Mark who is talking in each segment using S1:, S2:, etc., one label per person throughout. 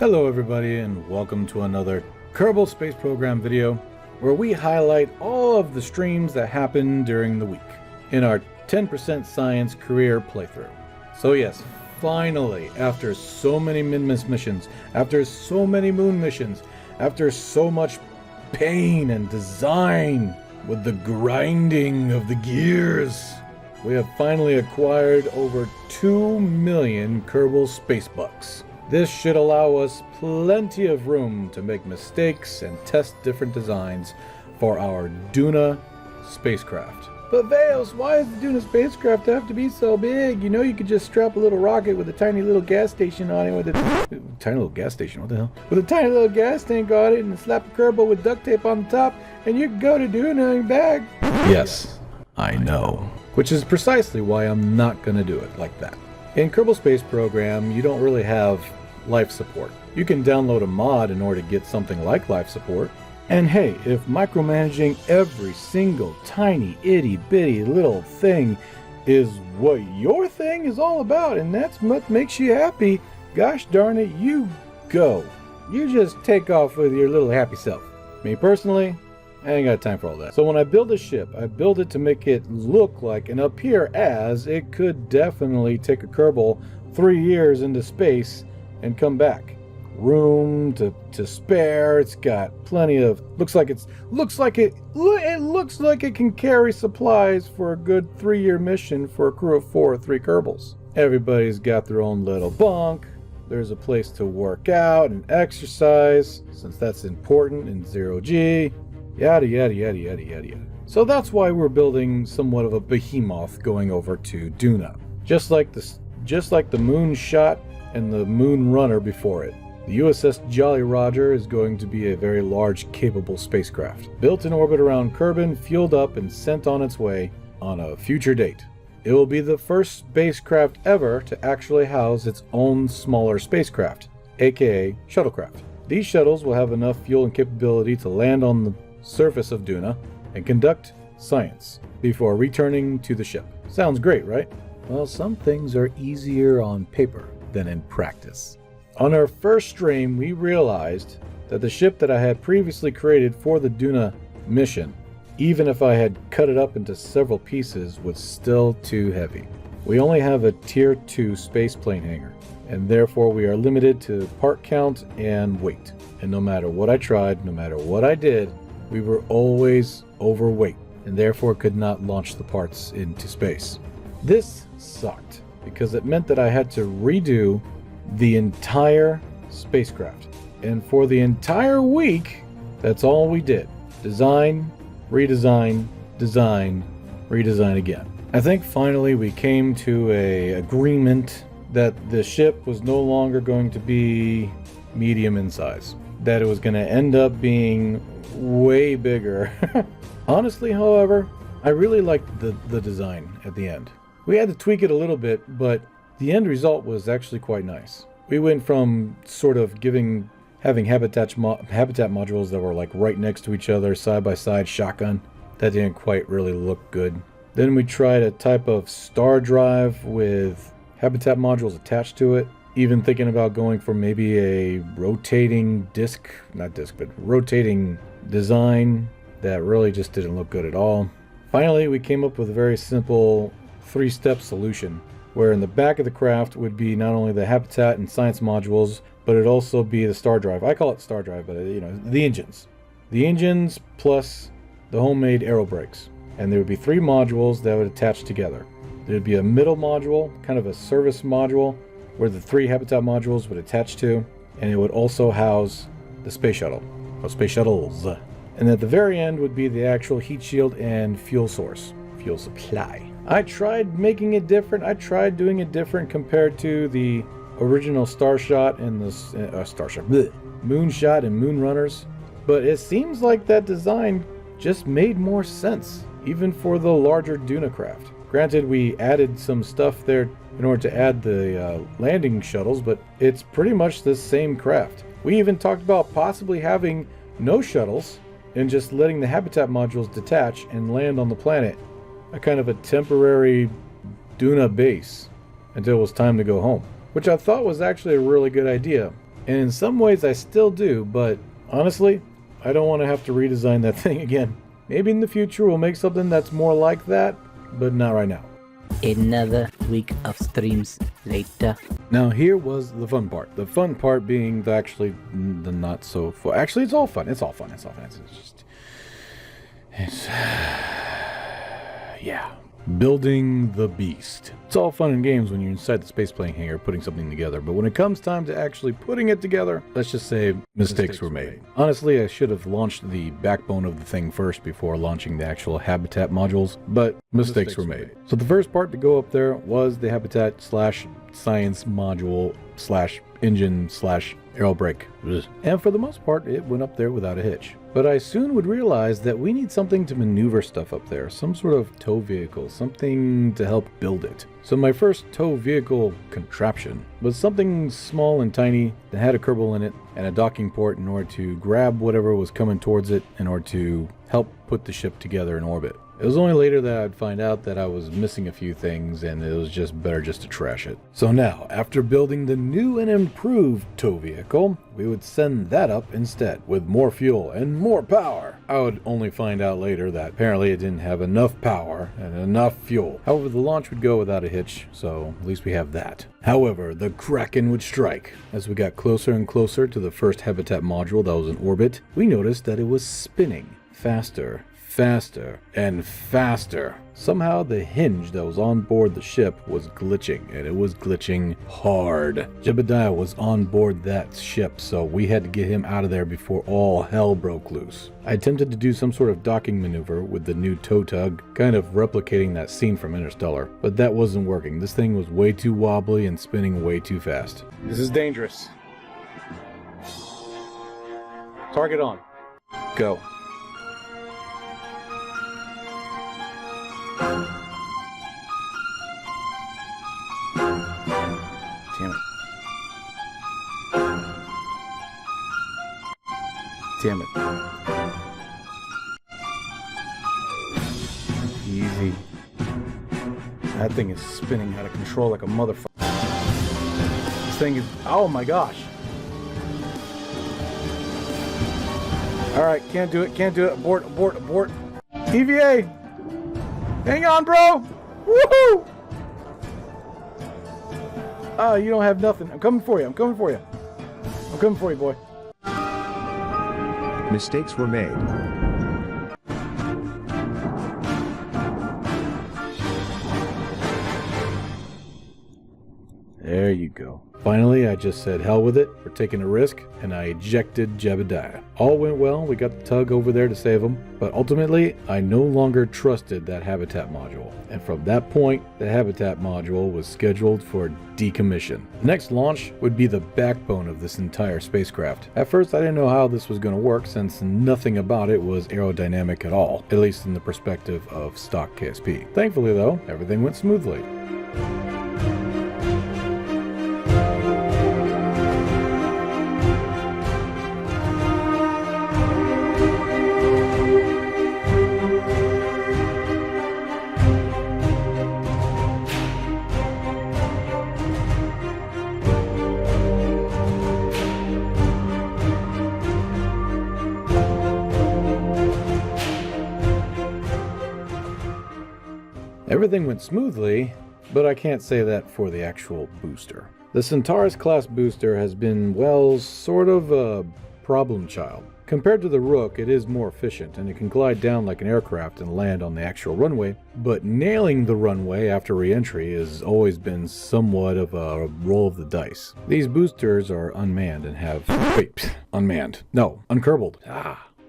S1: Hello everybody and welcome to another Kerbal Space Program video where we highlight all of the streams that happened during the week in our 10% Science Career playthrough. So yes, finally, after so many Minmus missions, after so many moon missions, after so much pain and design with the grinding of the gears, we have finally acquired over 2 million Kerbal Space Bucks. This should allow us plenty of room to make mistakes and test different designs for our DUNA spacecraft. But Veos, why does the DUNA spacecraft have to be so big? You know you could just strap a little rocket with a tiny little gas station on it with a tiny little gas station, what the hell? With a tiny little gas tank on it and slap a Kerbal with duct tape on the top and you can go to DUNA and back. Yes, I know. Which is precisely why I'm not gonna do it like that. In Kerbal Space Program, you don't really have life support. You can download a mod in order to get something like life support. And hey, if micromanaging every single tiny itty bitty little thing is what your thing is all about and that's what makes you happy, gosh darn it, you go. You just take off with your little happy self. Me personally, I ain't got time for all that. So when I build a ship, I build it to make it look like and appear as it could definitely take a Kerbal 3 years into space and come back. Room to spare. It's got plenty of looks like it looks like it can carry supplies for a good 3-year mission for a crew of 4 or 3 Kerbals. Everybody's got their own little bunk. There's a place to work out and exercise, since that's important in 0G. Yada yada yada yada yada yada. So that's why we're building somewhat of a behemoth going over to DUNA. Just like the Moonshot and the Moon Runner before it. The U.S.S. Jolly Roger is going to be a very large, capable spacecraft. Built in orbit around Kerbin, fueled up and sent on its way on a future date. It will be the first spacecraft ever to actually house its own smaller spacecraft, aka shuttlecraft. These shuttles will have enough fuel and capability to land on the surface of DUNA and conduct science before returning to the ship. Sounds great, right? Well, some things are easier on paper than in practice. On our first stream, we realized that the ship that I had previously created for the DUNA mission, even if I had cut it up into several pieces, was still too heavy. We only have a Tier 2 spaceplane hangar, and therefore we are limited to part count and weight. And no matter what I tried, no matter what I did, we were always overweight, and therefore could not launch the parts into space. This sucked, because it meant that I had to redo the entire spacecraft. And for the entire week, that's all we did. Design, redesign, design, redesign again. I think finally we came to an agreement that the ship was no longer going to be medium in size. That it was going to end up being way bigger. Honestly, however, I really liked the design at the end. We had to tweak it a little bit, but the end result was actually quite nice. We went from sort of having habitat modules that were like right next to each other, side by side, shotgun. That didn't quite really look good. Then we tried a type of star drive with habitat modules attached to it. Even thinking about going for maybe a rotating rotating design that really just didn't look good at all. Finally, we came up with a very simple 3-step solution, where in the back of the craft would be not only the habitat and science modules, but it'd also be the star drive. I call it star drive, but you know, the engines. The engines plus the homemade aero brakes. And there would be 3 modules that would attach together. There'd be a middle module, kind of a service module, where the 3 habitat modules would attach to, and it would also house the space shuttle, or space shuttles. And at the very end would be the actual heat shield and fuel source, fuel supply. I tried making it different. I tried doing it different compared to the original Starshot and the Moonshot and Moon Runners, but it seems like that design just made more sense, even for the larger DUNA craft. Granted, we added some stuff there in order to add the landing shuttles, but it's pretty much the same craft. We even talked about possibly having no shuttles and just letting the habitat modules detach and land on the planet, a kind of a temporary DUNA base until it was time to go home, which I thought was actually a really good idea. And in some ways I still do, but honestly, I don't want to have to redesign that thing again. Maybe in the future we'll make something that's more like that, but not right now.
S2: Another week of streams later.
S1: Now here was the fun part. The fun part being the not so fun. Actually, it's all fun. It's all fun. It's all fun. Yeah. Building the beast. It's all fun and games when you're inside the spaceplane hangar putting something together, but when it comes time to actually putting it together, let's just say mistakes were made. Honestly, I should have launched the backbone of the thing first before launching the actual habitat modules, but mistakes were made. So the first part to go up there was the habitat / science module / engine / aero brake. And for the most part, it went up there without a hitch. But I soon would realize that we need something to maneuver stuff up there, some sort of tow vehicle, something to help build it. So my first tow vehicle contraption was something small and tiny that had a Kerbal in it and a docking port in order to grab whatever was coming towards it in order to help put the ship together in orbit. It was only later that I'd find out that I was missing a few things and it was just better just to trash it. So now, after building the new and improved tow vehicle, we would send that up instead with more fuel and more power. I would only find out later that apparently it didn't have enough power and enough fuel. However, the launch would go without a hitch, so at least we have that. However, the Kraken would strike. As we got closer and closer to the first habitat module that was in orbit, we noticed that it was spinning faster, and faster. Somehow the hinge that was on board the ship was glitching, and it was glitching hard. Jebediah was on board that ship, so we had to get him out of there before all hell broke loose. I attempted to do some sort of docking maneuver with the new tow tug, kind of replicating that scene from Interstellar, but that wasn't working. This thing was way too wobbly and spinning way too fast. This is dangerous. Target on. Go. Damn it. Easy. That thing is spinning out of control like a motherfucker. This thing is... Oh my gosh. Alright, can't do it, can't do it. Abort, abort, abort. EVA! Hang on, bro! Woohoo! Oh, you don't have nothing. I'm coming for you, I'm coming for you. I'm coming for you, boy.
S3: Mistakes were made.
S1: There you go. Finally, I just said hell with it, we're taking a risk, and I ejected Jebediah. All went well, we got the tug over there to save him, but ultimately, I no longer trusted that habitat module. And from that point, the habitat module was scheduled for decommission. The next launch would be the backbone of this entire spacecraft. At first, I didn't know how this was going to work since nothing about it was aerodynamic at all, at least in the perspective of stock KSP. Thankfully though, everything went smoothly. Everything went smoothly, but I can't say that for the actual booster. The Centaurus class booster has been, well, sort of a problem child. Compared to the Rook, it is more efficient, and it can glide down like an aircraft and land on the actual runway, but nailing the runway after re-entry has always been somewhat of a roll of the dice. These boosters are unmanned and have... Wait, unmanned. No, unkerbled.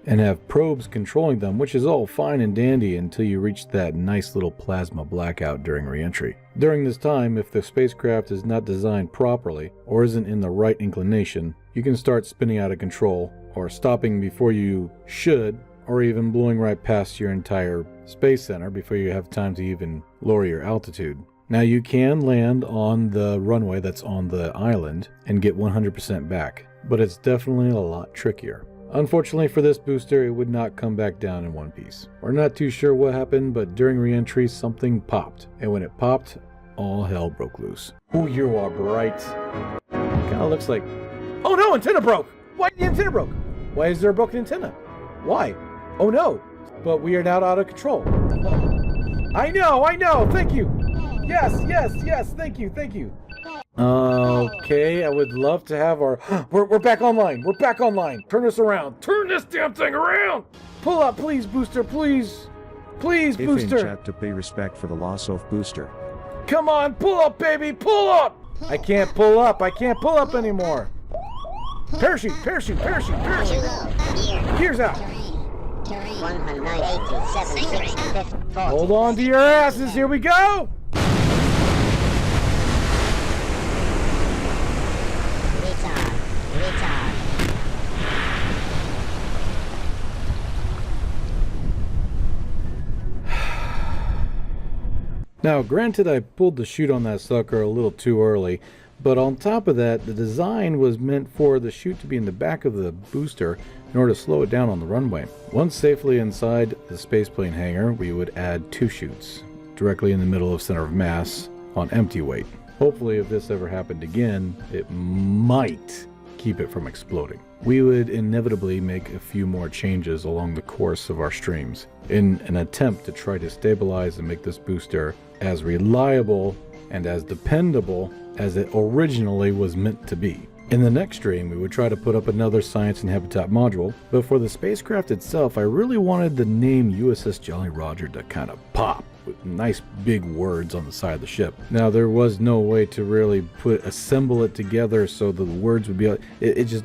S1: And have probes controlling them, which is all fine and dandy until you reach that nice little plasma blackout during re-entry. During this time, if the spacecraft is not designed properly or isn't in the right inclination, you can start spinning out of control or stopping before you should, or even blowing right past your entire space center before you have time to even lower your altitude. Now you can land on the runway that's on the island and get 100% back, but it's definitely a lot trickier. Unfortunately for this booster, it would not come back down in one piece. We're not too sure what happened, but during re-entry, something popped. And when it popped, all hell broke loose. Ooh, you are bright. Kinda looks like Oh no, antenna broke! Why the antenna broke? Why is there a broken antenna? Why? Oh no, but we are now out of control. I know, thank you. Yes, thank you. Okay, I would love to have our, we're back online, Turn this around, turn this damn thing around. Pull up, please, booster, please,
S3: If
S1: booster.
S3: in chat to pay respect for the loss of booster.
S1: Come on, pull up, baby, pull up. I can't pull up anymore. Parachute. Gears out.
S4: 187,
S1: Hold on to your asses, here we go.
S4: Retard.
S1: Now, granted, I pulled the chute on that sucker a little too early, but on top of that, the design was meant for the chute to be in the back of the booster in order to slow it down on the runway. Once safely inside the spaceplane hangar, we would add 2 chutes, directly in the middle of center of mass on empty weight. Hopefully, if this ever happened again, it might keep it from exploding. We would inevitably make a few more changes along the course of our streams in an attempt to try to stabilize and make this booster as reliable and as dependable as it originally was meant to be. In the next stream, we would try to put up another science and habitat module, but for the spacecraft itself, I really wanted the name U.S.S. Jolly Roger to kind of pop with nice big words on the side of the ship. Now, there was no way to really assemble it together so the words would be,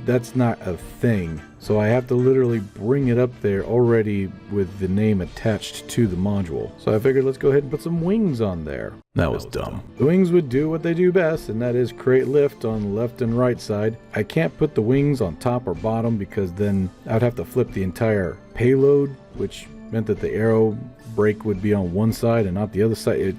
S1: that's not a thing. So I have to literally bring it up there already with the name attached to the module. So I figured let's go ahead and put some wings on there. That was dumb. The wings would do what they do best, and that is create lift on the left and right side. I can't put the wings on top or bottom because then I'd have to flip the entire payload, which meant that the aero brake would be on one side and not the other side.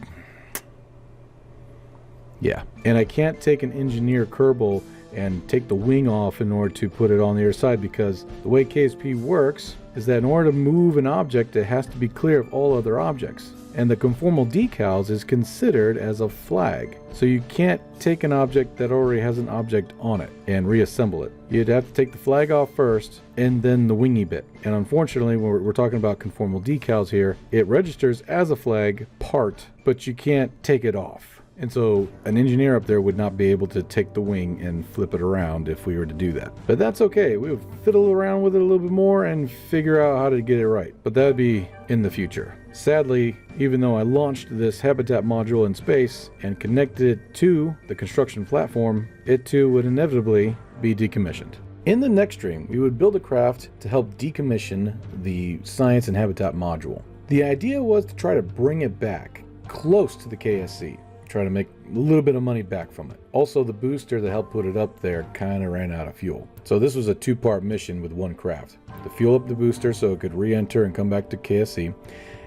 S1: Yeah. And I can't take an engineer Kerbal and take the wing off in order to put it on the other side, because the way KSP works is that in order to move an object, it has to be clear of all other objects. And the conformal decals is considered as a flag. So you can't take an object that already has an object on it and reassemble it. You'd have to take the flag off first and then the wingy bit. And unfortunately, when we're talking about conformal decals here, it registers as a flag part, but you can't take it off. And so an engineer up there would not be able to take the wing and flip it around if we were to do that. But that's okay. We would fiddle around with it a little bit more and figure out how to get it right. But that would be in the future. Sadly, even though I launched this habitat module in space and connected it to the construction platform, it too would inevitably be decommissioned. In the next stream, we would build a craft to help decommission the science and habitat module. The idea was to try to bring it back close to the KSC. Try to make a little bit of money back from it. Also, the booster that helped put it up there kind of ran out of fuel. So this was a 2-part mission with one craft. To fuel up the booster so it could re-enter and come back to KSC,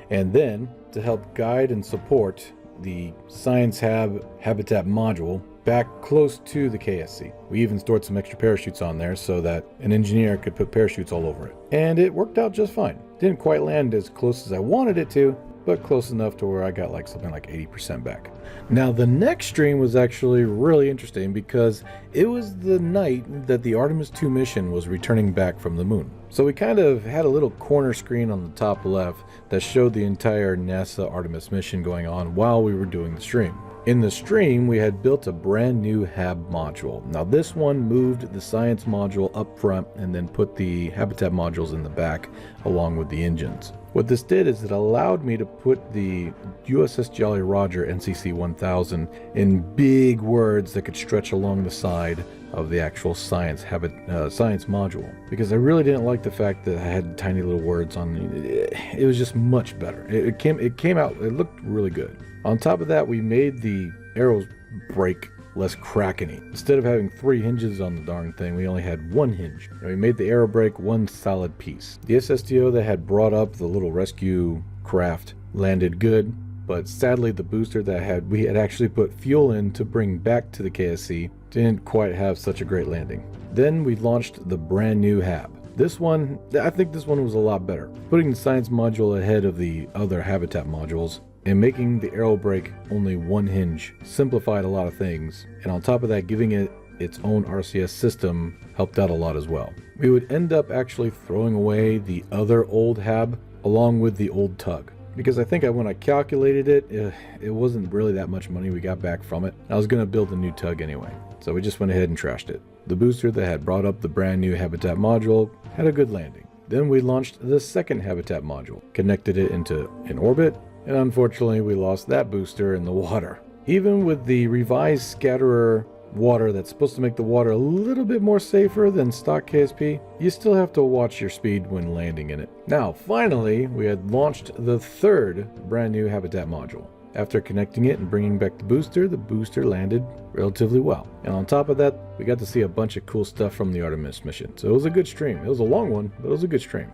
S1: and then to help guide and support the Science Habitat module back close to the KSC. We even stored some extra parachutes on there so that an engineer could put parachutes all over it. And it worked out just fine. Didn't quite land as close as I wanted it to, but close enough to where I got something like 80% back. Now, the next stream was actually really interesting because it was the night that the Artemis 2 mission was returning back from the moon. So we kind of had a little corner screen on the top left that showed the entire NASA Artemis mission going on while we were doing the stream. In the stream, we had built a brand new HAB module. Now this one moved the science module up front and then put the habitat modules in the back along with the engines. What this did is it allowed me to put the U.S.S. Jolly Roger NCC 1000 in big words that could stretch along the side of the actual science module, because I really didn't like the fact that I had tiny little words on it. It was just much better. It came out, it looked really good. On top of that, we made the arrows brake less crackety. Instead of having 3 hinges on the darn thing, we only had 1 hinge. And we made the arrow brake one solid piece. The SSTO that had brought up the little rescue craft landed good, but sadly the booster that we had actually put fuel in to bring back to the KSC didn't quite have such a great landing. Then we launched the brand new HAB. This one, I think this one was a lot better. Putting the science module ahead of the other habitat modules and making the arrow brake only 1 hinge simplified a lot of things. And on top of that, giving it its own RCS system helped out a lot as well. We would end up actually throwing away the other old HAB along with the old tug, because I think when I calculated it, it wasn't really that much money we got back from it. I was going to build a new tug anyway, so we just went ahead and trashed it. The booster that had brought up the brand new habitat module had a good landing. Then we launched the second habitat module, connected it into an orbit, and unfortunately we lost that booster in the water. Even with the revised scatterer water that's supposed to make the water a little bit more safer than stock KSP, you still have to watch your speed when landing in it. Now, finally, we had launched the third brand new habitat module. After connecting it and bringing back the booster landed relatively well. And on top of that, we got to see a bunch of cool stuff from the Artemis mission. So it was a good stream. It was a long one, but it was a good stream.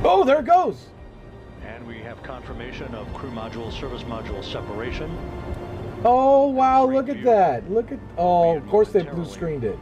S1: Oh, there it goes!
S5: And we have confirmation of crew module, service module separation.
S1: Oh, wow, look at that. Look at, oh, of course they blue screened it.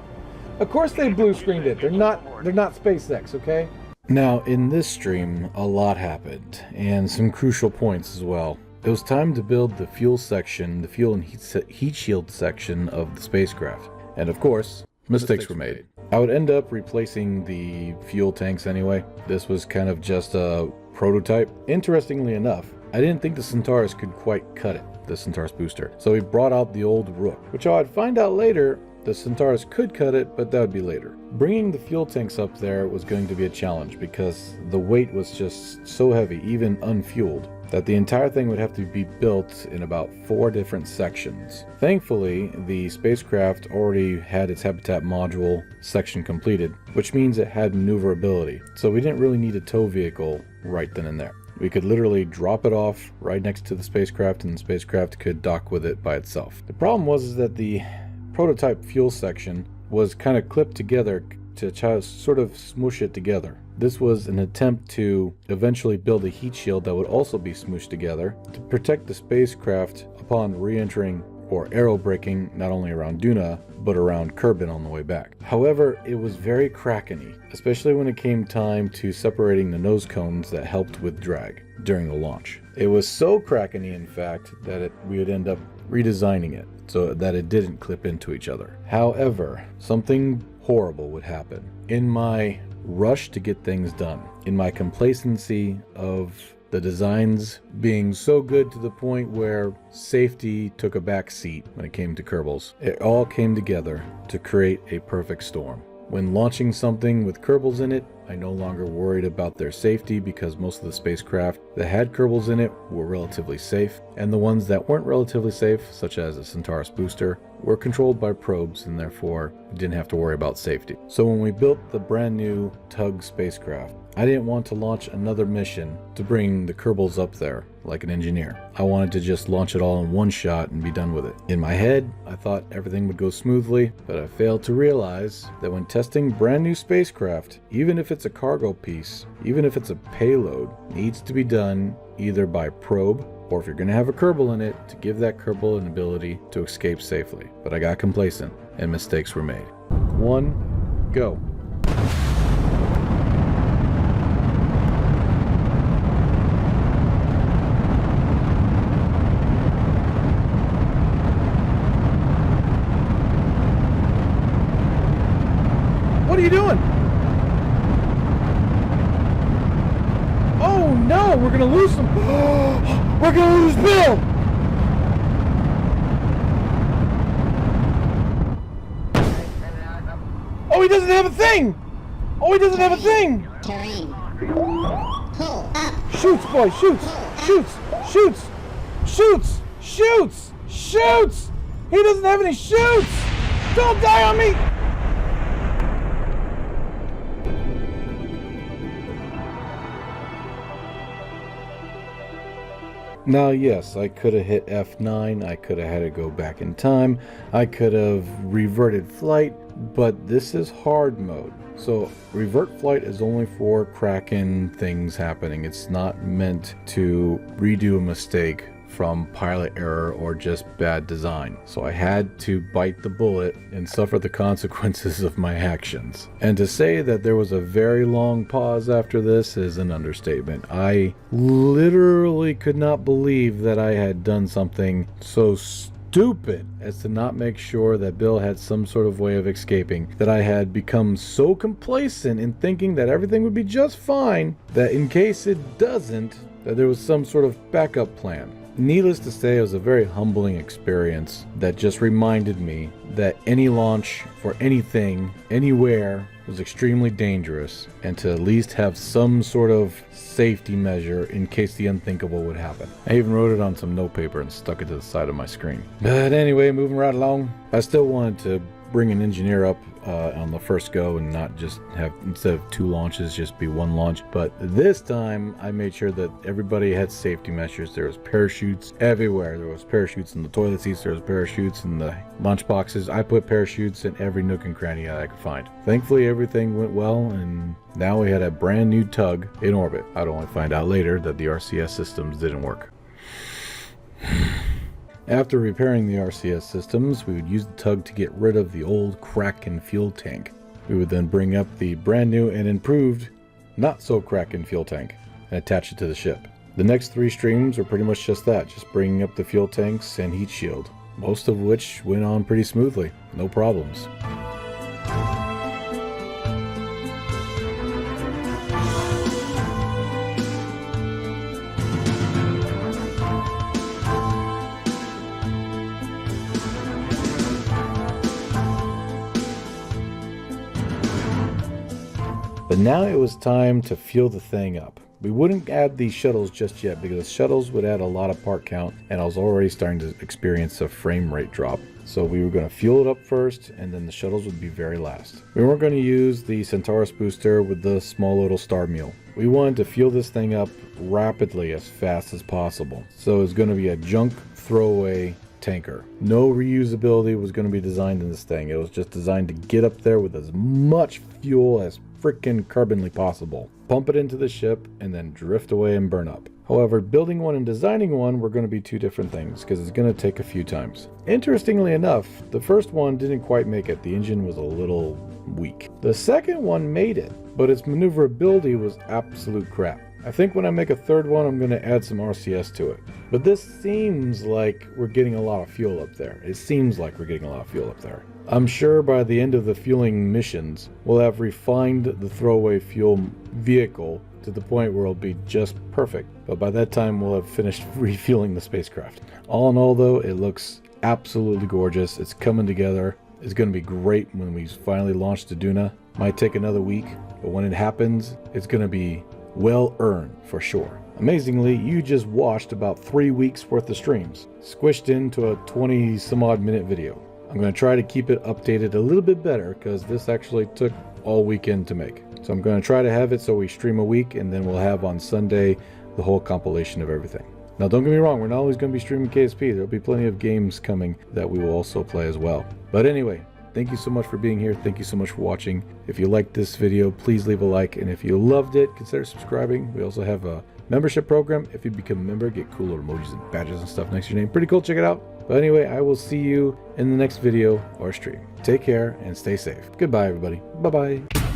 S1: Of course they blue screened it. They're not SpaceX, okay? Now, in this stream, a lot happened, and some crucial points as well. It was time to build the fuel section, the fuel and heat shield section of the spacecraft. And of course, mistakes were made. I would end up replacing the fuel tanks anyway. This was kind of just a prototype. Interestingly enough, I didn't think the Centaurus could quite cut it, the Centaurus booster. So we brought out the old Rook, which I'd find out later the Centaurus could cut it, but that would be later. Bringing the fuel tanks up there was going to be a challenge because the weight was just so heavy, even unfueled, that the entire thing would have to be built in about 4 different sections. Thankfully, the spacecraft already had its habitat module section completed, which means it had maneuverability. So we didn't really need a tow vehicle right then and there. We could literally drop it off right next to the spacecraft and the spacecraft could dock with it by itself. The problem was that the prototype fuel section was kind of clipped together to try to sort of smoosh it together. This was an attempt to eventually build a heat shield that would also be smooshed together to protect the spacecraft upon re-entering or aerobraking not only around DUNA but around Kerbal on the way back. However, it was very crackeny, especially when it came time to separating the nose cones that helped with drag during the launch. It was so crackeny, in fact, that we would end up redesigning it so that it didn't clip into each other. However, something horrible would happen. In my rush to get things done, in my complacency of the designs being so good to the point where safety took a back seat when it came to Kerbals, it all came together to create a perfect storm. When launching something with Kerbals in it, I no longer worried about their safety because most of the spacecraft that had Kerbals in it were relatively safe, and the ones that weren't relatively safe, such as a Centaurus booster, were controlled by probes and therefore we didn't have to worry about safety. So when we built the brand new TUG spacecraft, I didn't want to launch another mission to bring the Kerbals up there like an engineer. I wanted to just launch it all in one shot and be done with it. In my head, I thought everything would go smoothly, but I failed to realize that when testing brand new spacecraft, even if it's a cargo piece, even if it's a payload, needs to be done either by probe or if you're going to have a Kerbal in it, to give that Kerbal an ability to escape safely. But I got complacent and mistakes were made. 1, go. What are you doing? Oh no, we're gonna lose him. We're gonna lose Bill. Oh, he doesn't have a thing. Oh, he doesn't have a thing.
S4: Terrain. Pull up.
S1: Shoots, boy, shoots, shoots, shoots, shoots, shoots, shoots. He doesn't have any shoots. Don't die on me. Now, yes, I could have hit F9, I could have had to go back in time, I could have reverted flight, but this is hard mode. So revert flight is only for Kraken things happening. It's not meant to redo a mistake from pilot error or just bad design. So I had to bite the bullet and suffer the consequences of my actions. And to say that there was a very long pause after this is an understatement. I literally could not believe that I had done something so stupid stupid as to not make sure that Bill had some sort of way of escaping, that I had become so complacent in thinking that everything would be just fine, that in case it doesn't, that there was some sort of backup plan. Needless to say, it was a very humbling experience that just reminded me that any launch for anything, anywhere, was extremely dangerous, and to at least have some sort of safety measure in case the unthinkable would happen. I even wrote it on some notepaper and stuck it to the side of my screen. But anyway, moving right along, I still wanted to bring an engineer up on the first go and not just have, instead of 2 launches, just be 1 launch. But this time I made sure that everybody had safety measures. There was parachutes everywhere. There was parachutes in the toilet seats. There was parachutes in the lunch boxes. I put parachutes in every nook and cranny I could find. Thankfully everything went well, and now we had a brand new tug in orbit. I'd only find out later that the RCS systems didn't work. After repairing the RCS systems, we would use the tug to get rid of the old Kraken fuel tank. We would then bring up the brand new and improved, not so Kraken fuel tank, and attach it to the ship. The next 3 streams were pretty much just that, just bringing up the fuel tanks and heat shield, most of which went on pretty smoothly, no problems. But now it was time to fuel the thing up. We wouldn't add these shuttles just yet because shuttles would add a lot of part count, and I was already starting to experience a frame rate drop. So we were going to fuel it up first, and then the shuttles would be very last. We weren't going to use the Centaurus booster with the small little star meal. We wanted to fuel this thing up rapidly as fast as possible. So it's going to be a junk throwaway tanker. No reusability was going to be designed in this thing. It was just designed to get up there with as much fuel as freaking carbonly possible. Pump it into the ship and then drift away and burn up. However, building one and designing one were going to be 2 different things because it's going to take a few times. Interestingly enough, the first one didn't quite make it. The engine was a little weak. The second one made it, but its maneuverability was absolute crap. I think when I make a 3rd one, I'm going to add some RCS to it. But this seems like we're getting a lot of fuel up there. It seems like we're getting a lot of fuel up there. I'm sure by the end of the fueling missions, we'll have refined the throwaway fuel vehicle to the point where it'll be just perfect. But by that time, we'll have finished refueling the spacecraft. All in all, though, it looks absolutely gorgeous. It's coming together. It's going to be great when we finally launch the DUNA. Might take another week, but when it happens, it's going to be well earned for sure. Amazingly, you just watched about 3 weeks worth of streams, squished into a 20 some odd minute video. I'm going to try to keep it updated a little bit better because this actually took all weekend to make. So I'm going to try to have it so we stream a week, and then we'll have on Sunday the whole compilation of everything. Now don't get me wrong, we're not always going to be streaming KSP. There'll be plenty of games coming that we will also play as well. But anyway, thank you so much for being here. Thank you so much for watching. If you liked this video, please leave a like. And if you loved it, consider subscribing. We also have a membership program. If you become a member, get cool little emojis and badges and stuff next to your name. Pretty cool, check it out. But anyway, I will see you in the next video or stream. Take care and stay safe. Goodbye, everybody. Bye-bye.